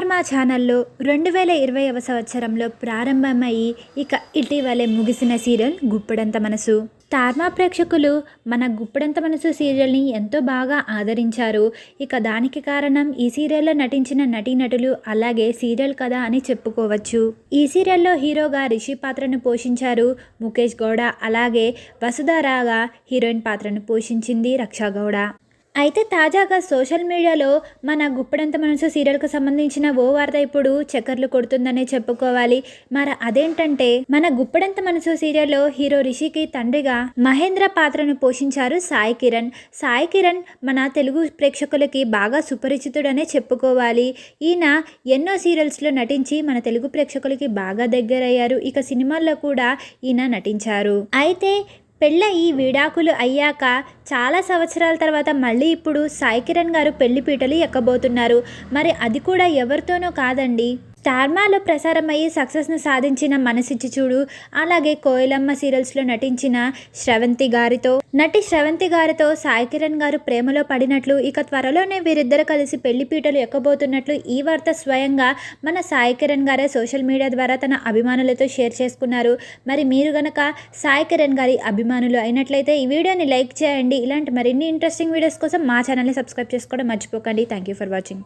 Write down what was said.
Star మా ఛానల్లో 2020వ సంవత్సరంలో ప్రారంభమయ్యి ఇక ఇటీవలే ముగిసిన సీరియల్ గుప్పెడంత మనసు. స్టార్ ప్రేక్షకులు మన గుప్పెడంత మనసు సీరియల్ని ఎంతో బాగా ఆదరించారు. ఇక దానికి కారణం ఈ సీరియల్లో నటించిన నటీనటులు అలాగే సీరియల్ కథ అని చెప్పుకోవచ్చు. ఈ సీరియల్లో హీరోగా రిషి పాత్రను పోషించారు ముఖేష్ గౌడ, అలాగే వసుధారాగా హీరోయిన్ పాత్రను పోషించింది రక్షా గౌడ. అయితే తాజాగా సోషల్ మీడియాలో మన గుప్పెడంత మనసు సీరియల్కు సంబంధించిన ఓ వార్త ఇప్పుడు చక్కర్లు కొడుతుందనే చెప్పుకోవాలి. మరి అదేంటంటే మన గుప్పెడంత మనసు సీరియల్లో హీరో రిషికి తండ్రిగా మహేంద్ర పాత్రను పోషించారు సాయి కిరణ్. సాయి కిరణ్ మన తెలుగు ప్రేక్షకులకి బాగా సుపరిచితుడనే చెప్పుకోవాలి. ఈయన ఎన్నో సీరియల్స్లో నటించి మన తెలుగు ప్రేక్షకులకి బాగా దగ్గరయ్యారు. ఇక సినిమాల్లో కూడా ఈయన నటించారు. అయితే పెళ్ళయి విడాకులు అయ్యాక చాలా సంవత్సరాల తర్వాత మళ్ళీ ఇప్పుడు సాయి కిరణ్ గారు పెళ్లిపీటలు ఎక్కబోతున్నారు. మరి అది కూడా ఎవరితోనో కాదండి, స్టార్మాలో ప్రసారమయ్యి సక్సెస్ను సాధించిన మనసిచ్చి చూడు, అలాగే కోయిలమ్మ సీరియల్స్లో నటించిన నటి శ్రవంతి గారితో సాయి కిరణ్ గారు ప్రేమలో పడినట్లు, ఇక త్వరలోనే వీరిద్దరు కలిసి పెళ్లిపీటలు ఎక్కబోతున్నట్లు ఈ వార్త స్వయంగా మన సాయి కిరణ్ గారే సోషల్ మీడియా ద్వారా తన అభిమానులతో షేర్ చేసుకున్నారు. మరి మీరు గనక సాయి కిరణ్ గారి అభిమానులు అయినట్లయితే ఈ వీడియోని లైక్ చేయండి. ఇలాంటి మరిన్ని ఇంట్రెస్టింగ్ వీడియోస్ కోసం మా ఛానల్ని సబ్స్క్రైబ్ చేసుకోవడం మర్చిపోకండి. Thank you for watching.